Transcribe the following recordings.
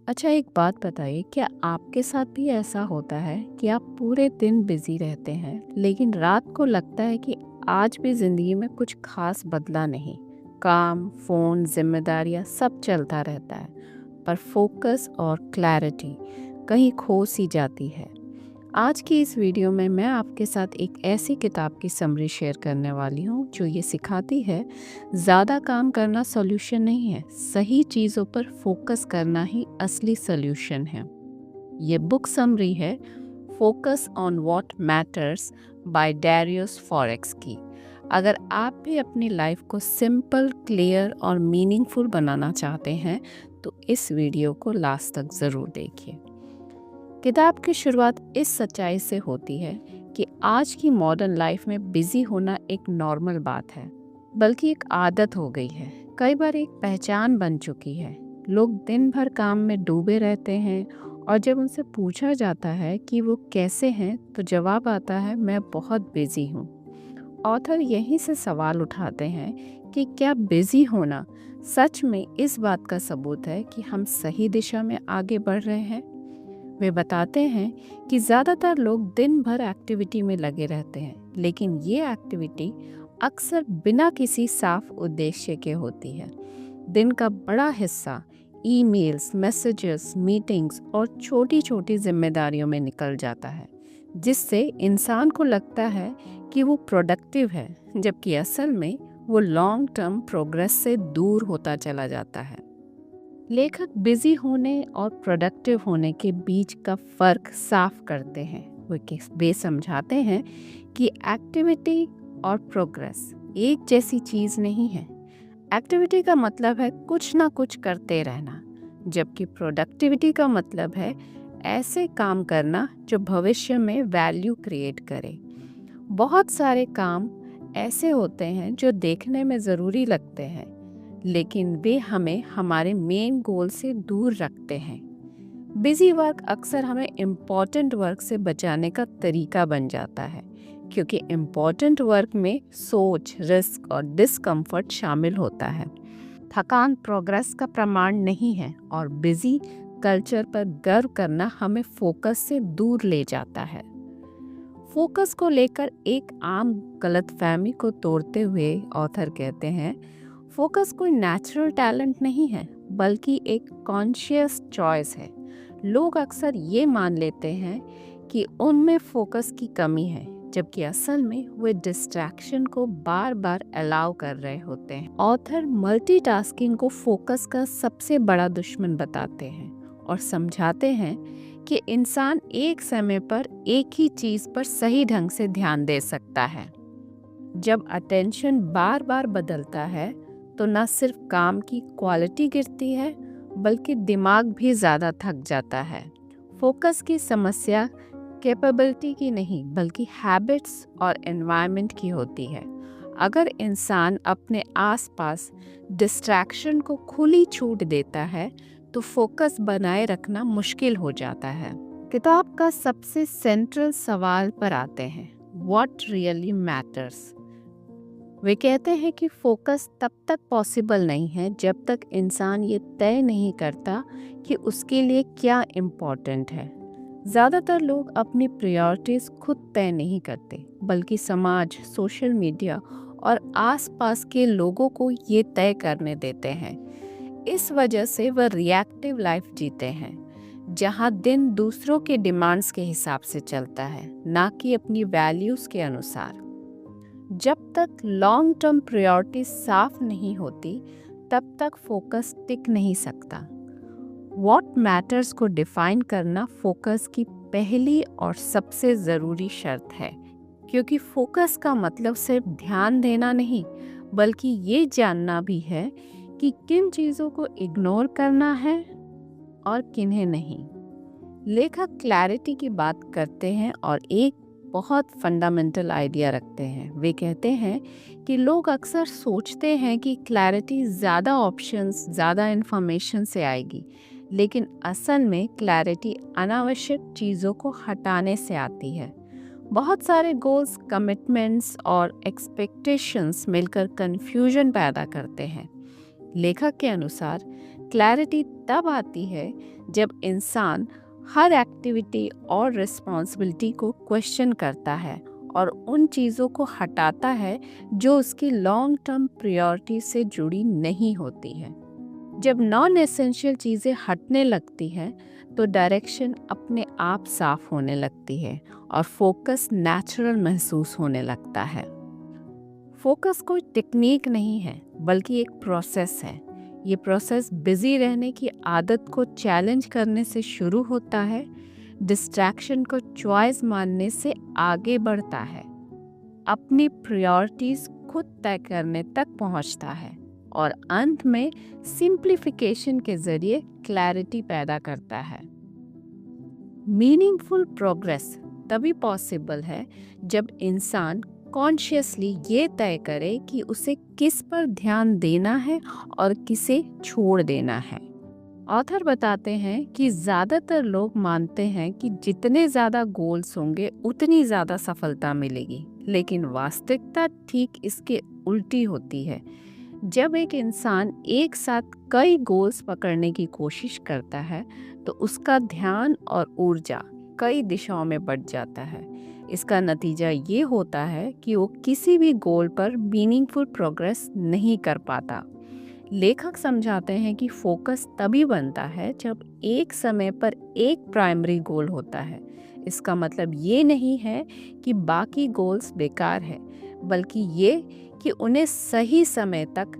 अच्छा, एक बात बताइए, क्या आपके साथ भी ऐसा होता है कि आप पूरे दिन बिजी रहते हैं लेकिन रात को लगता है कि आज भी ज़िंदगी में कुछ खास बदला नहीं? काम, फ़ोन, जिम्मेदारियाँ सब चलता रहता है, पर फोकस और क्लैरिटी कहीं खो सी जाती है। आज की इस वीडियो में मैं आपके साथ एक ऐसी किताब की समरी शेयर करने वाली हूँ जो ये सिखाती है, ज़्यादा काम करना सॉल्यूशन नहीं है, सही चीज़ों पर फोकस करना ही असली सॉल्यूशन है। ये बुक समरी है focus on what matters by Darius Foroux की। अगर आप भी अपनी लाइफ को सिंपल, क्लियर और मीनिंगफुल बनाना चाहते हैं तो इस वीडियो को लास्ट तक ज़रूर देखिए। किताब की शुरुआत इस सच्चाई से होती है कि आज की मॉडर्न लाइफ में बिजी होना एक नॉर्मल बात है, बल्कि एक आदत हो गई है, कई बार एक पहचान बन चुकी है। लोग दिन भर काम में डूबे रहते हैं और जब उनसे पूछा जाता है कि वो कैसे हैं तो जवाब आता है, मैं बहुत बिजी हूँ। ऑथर यहीं से सवाल उठाते हैं कि क्या बिजी होना सच में इस बात का सबूत है कि हम सही दिशा में आगे बढ़ रहे हैं। वे बताते हैं कि ज़्यादातर लोग दिन भर एक्टिविटी में लगे रहते हैं, लेकिन ये एक्टिविटी अक्सर बिना किसी साफ उद्देश्य के होती है। दिन का बड़ा हिस्सा ईमेल्स, मैसेजेस, मीटिंग्स और छोटी छोटी जिम्मेदारियों में निकल जाता है, जिससे इंसान को लगता है कि वो प्रोडक्टिव है, जबकि असल में वो लॉन्ग टर्म प्रोग्रेस से दूर होता चला जाता है। लेखक बिजी होने और प्रोडक्टिव होने के बीच का फ़र्क साफ करते हैं। वे समझाते हैं कि एक्टिविटी और प्रोग्रेस एक जैसी चीज़ नहीं है। एक्टिविटी का मतलब है कुछ ना कुछ करते रहना, जबकि प्रोडक्टिविटी का मतलब है ऐसे काम करना जो भविष्य में वैल्यू क्रिएट करे। बहुत सारे काम ऐसे होते हैं जो देखने में ज़रूरी लगते हैं, लेकिन वे हमें हमारे मेन गोल से दूर रखते हैं। बिजी वर्क अक्सर हमें इम्पॉर्टेंट वर्क से बचाने का तरीका बन जाता है, क्योंकि इम्पॉर्टेंट वर्क में सोच, रिस्क और डिस्कम्फर्ट शामिल होता है। थकान प्रोग्रेस का प्रमाण नहीं है और बिजी कल्चर पर गर्व करना हमें फोकस से दूर ले जाता है। फोकस को लेकर एक आम गलतफहमी को तोड़ते हुए ऑथर कहते हैं, फोकस कोई नेचुरल टैलेंट नहीं है, बल्कि एक कॉन्शियस चॉइस है। लोग अक्सर ये मान लेते हैं कि उनमें फोकस की कमी है, जबकि असल में वे डिस्ट्रैक्शन को बार बार अलाउ कर रहे होते हैं। ऑथर मल्टीटास्किंग को फोकस का सबसे बड़ा दुश्मन बताते हैं और समझाते हैं कि इंसान एक समय पर एक ही चीज़ पर सही ढंग से ध्यान दे सकता है। जब अटेंशन बार बार बदलता है तो न सिर्फ काम की क्वालिटी गिरती है, बल्कि दिमाग भी ज़्यादा थक जाता है। फोकस की समस्या कैपेबिलिटी की नहीं, बल्कि हैबिट्स और एनवायरनमेंट की होती है। अगर इंसान अपने आसपास डिस्ट्रैक्शन को खुली छूट देता है तो फोकस बनाए रखना मुश्किल हो जाता है। किताब का सबसे सेंट्रल सवाल पर आते हैं, व्हाट रियली मैटर्स। वे कहते हैं कि फोकस तब तक पॉसिबल नहीं है जब तक इंसान ये तय नहीं करता कि उसके लिए क्या इम्पोर्टेंट है। ज़्यादातर लोग अपनी प्रायोरिटीज़ खुद तय नहीं करते, बल्कि समाज, सोशल मीडिया और आसपास के लोगों को ये तय करने देते हैं। इस वजह से वह रिएक्टिव लाइफ जीते हैं, जहां दिन दूसरों के डिमांड्स के हिसाब से चलता है, ना कि अपनी वैल्यूज़ के अनुसार। जब तक लॉन्ग टर्म प्रायोरिटी साफ नहीं होती, तब तक फोकस टिक नहीं सकता। व्हाट मैटर्स को डिफाइन करना फोकस की पहली और सबसे ज़रूरी शर्त है, क्योंकि फोकस का मतलब सिर्फ ध्यान देना नहीं, बल्कि ये जानना भी है कि किन चीज़ों को इग्नोर करना है और किन्हें नहीं। लेखक क्लैरिटी की बात करते हैं और एक बहुत फंडामेंटल आइडिया रखते हैं। वे कहते हैं कि लोग अक्सर सोचते हैं कि क्लैरिटी ज़्यादा ऑप्शंस, ज़्यादा इन्फॉर्मेशन से आएगी, लेकिन असल में क्लैरिटी अनावश्यक चीज़ों को हटाने से आती है। बहुत सारे गोल्स, कमिटमेंट्स और एक्सपेक्टेशंस मिलकर कन्फ्यूजन पैदा करते हैं। लेखक के अनुसार क्लैरिटी तब आती है जब इंसान हर एक्टिविटी और रिस्पॉन्सिबिलिटी को क्वेश्चन करता है और उन चीज़ों को हटाता है जो उसकी लॉन्ग टर्म प्रायोरिटी से जुड़ी नहीं होती है। जब नॉन एसेंशियल चीज़ें हटने लगती हैं तो डायरेक्शन अपने आप साफ होने लगती है और फोकस नेचुरल महसूस होने लगता है। फोकस कोई टेक्निक नहीं है बल्कि एक प्रोसेस है। ये प्रोसेस बिजी रहने की आदत को चैलेंज करने से शुरू होता है, डिस्ट्रैक्शन को चॉइस मानने से आगे बढ़ता है, अपनी प्रायोरिटीज खुद तय करने तक पहुंचता है और अंत में सिंप्लीफिकेशन के जरिए क्लैरिटी पैदा करता है। मीनिंगफुल प्रोग्रेस तभी पॉसिबल है जब इंसान कॉन्शियसली ये तय करे कि उसे किस पर ध्यान देना है और किसे छोड़ देना है। ऑथर बताते हैं कि ज़्यादातर लोग मानते हैं कि जितने ज़्यादा गोल्स होंगे उतनी ज़्यादा सफलता मिलेगी, लेकिन वास्तविकता ठीक इसके उल्टी होती है। जब एक इंसान एक साथ कई गोल्स पकड़ने की कोशिश करता है तो उसका ध्यान और ऊर्जा कई दिशाओं में बढ़ जाता है। इसका नतीजा ये होता है कि वो किसी भी गोल पर मीनिंगफुल प्रोग्रेस नहीं कर पाता। लेखक समझाते हैं कि फोकस तभी बनता है जब एक समय पर एक प्राइमरी गोल होता है। इसका मतलब ये नहीं है कि बाकी गोल्स बेकार है, बल्कि ये कि उन्हें सही समय तक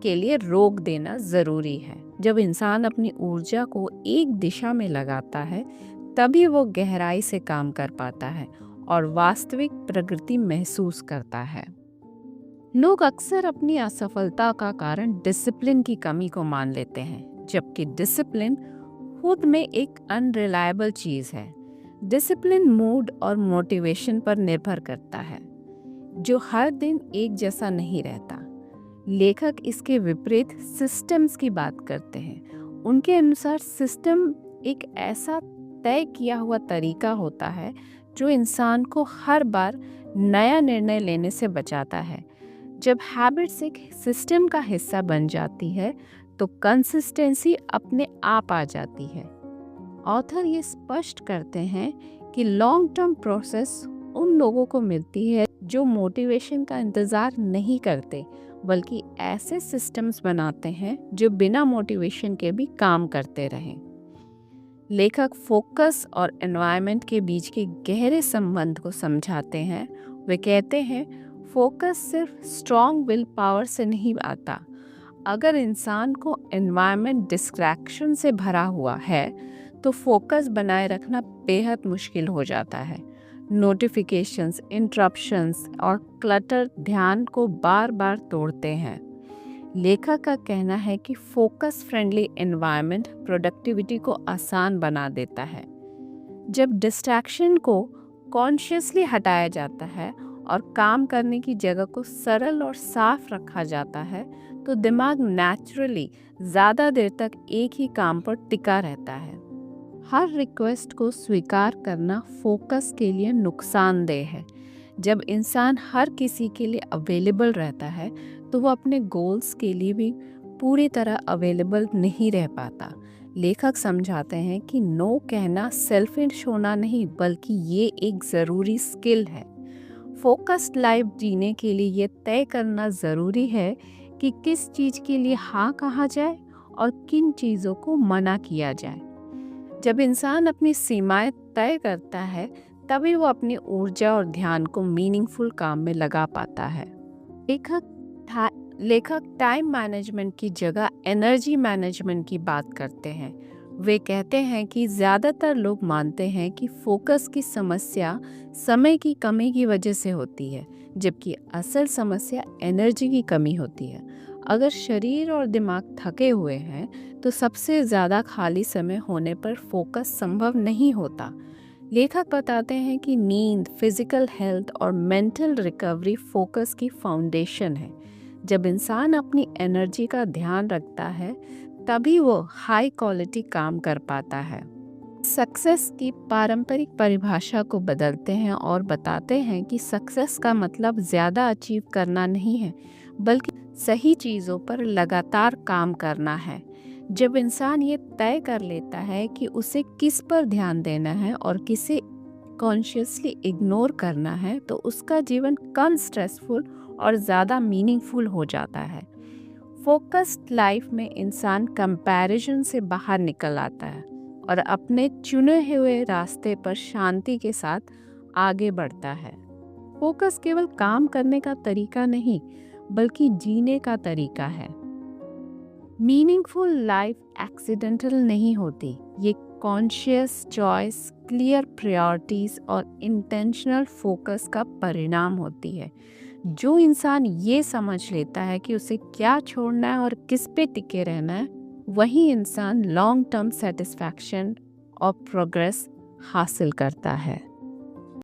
के लिए रोक देना ज़रूरी है। जब इंसान अपनी ऊर्जा को एक दिशा में लगाता है तभी वो गहराई से काम कर पाता है और वास्तविक प्रगति महसूस करता है। लोग अक्सर अपनी असफलता का कारण डिसिप्लिन की कमी को मान लेते हैं, जबकि डिसिप्लिन खुद में एक अनरिलायबल चीज़ है। डिसिप्लिन मूड और मोटिवेशन पर निर्भर करता है, जो हर दिन एक जैसा नहीं रहता। लेखक इसके विपरीत सिस्टम्स की बात करते हैं। उनके अनुसार सिस्टम एक ऐसा तय किया हुआ तरीका होता है जो इंसान को हर बार नया निर्णय लेने से बचाता है। जब हैबिट्स एक सिस्टम का हिस्सा बन जाती है तो कंसिस्टेंसी अपने आप आ जाती है। ऑथर ये स्पष्ट करते हैं कि लॉन्ग टर्म प्रोसेस उन लोगों को मिलती है जो मोटिवेशन का इंतज़ार नहीं करते, बल्कि ऐसे सिस्टम्स बनाते हैं जो बिना मोटिवेशन के भी काम करते रहें। लेखक फोकस और एनवायरनमेंट के बीच के गहरे संबंध को समझाते हैं। वे कहते हैं फोकस सिर्फ स्ट्रॉन्ग विल पावर से नहीं आता। अगर इंसान को एनवायरनमेंट डिस्ट्रैक्शन से भरा हुआ है तो फोकस बनाए रखना बेहद मुश्किल हो जाता है। नोटिफिकेशंस, इंटरप्शंस और क्लटर ध्यान को बार बार तोड़ते हैं। लेखक का कहना है कि फोकस फ्रेंडली एनवायरनमेंट प्रोडक्टिविटी को आसान बना देता है। जब डिस्ट्रैक्शन को कॉन्शियसली हटाया जाता है और काम करने की जगह को सरल और साफ रखा जाता है तो दिमाग नेचुरली ज़्यादा देर तक एक ही काम पर टिका रहता है। हर रिक्वेस्ट को स्वीकार करना फोकस के लिए नुकसानदेह है। जब इंसान हर किसी के लिए अवेलेबल रहता है तो वो अपने गोल्स के लिए भी पूरी तरह अवेलेबल नहीं रह पाता। लेखक समझाते हैं कि नो कहना सेल्फिश होना नहीं, बल्कि ये एक ज़रूरी स्किल है। फोकस्ड लाइफ जीने के लिए ये तय करना ज़रूरी है कि किस चीज़ के लिए हाँ कहा जाए और किन चीज़ों को मना किया जाए। जब इंसान अपनी सीमाएं तय करता है तभी वो अपनी ऊर्जा और ध्यान को मीनिंगफुल काम में लगा पाता है। लेखक टाइम मैनेजमेंट की जगह एनर्जी मैनेजमेंट की बात करते हैं। वे कहते हैं कि ज़्यादातर लोग मानते हैं कि फोकस की समस्या समय की कमी की वजह से होती है, जबकि असल समस्या एनर्जी की कमी होती है। अगर शरीर और दिमाग थके हुए हैं तो सबसे ज़्यादा खाली समय होने पर फोकस संभव नहीं होता। लेखक बताते हैं कि नींद, फिजिकल हेल्थ और मेंटल रिकवरी फोकस की फाउंडेशन है। जब इंसान अपनी एनर्जी का ध्यान रखता है तभी वो हाई क्वालिटी काम कर पाता है। सक्सेस की पारंपरिक परिभाषा को बदलते हैं और बताते हैं कि सक्सेस का मतलब ज़्यादा अचीव करना नहीं है, बल्कि सही चीज़ों पर लगातार काम करना है। जब इंसान ये तय कर लेता है कि उसे किस पर ध्यान देना है और किसे कॉन्शियसली इग्नोर करना है, तो उसका जीवन कम स्ट्रेसफुल और ज़्यादा मीनिंगफुल हो जाता है। फोकस्ड लाइफ में इंसान कंपैरिजन से बाहर निकल आता है और अपने चुने हुए रास्ते पर शांति के साथ आगे बढ़ता है। फोकस केवल काम करने का तरीका नहीं, बल्कि जीने का तरीका है। मीनिंगफुल लाइफ एक्सीडेंटल नहीं होती, ये कॉन्शियस चॉइस, क्लियर प्रायोरिटीज और इंटेंशनल फोकस का परिणाम होती है। जो इंसान ये समझ लेता है कि उसे क्या छोड़ना है और किस पे टिके रहना है, वही इंसान लॉन्ग टर्म सेटिस्फैक्शन और प्रोग्रेस हासिल करता है।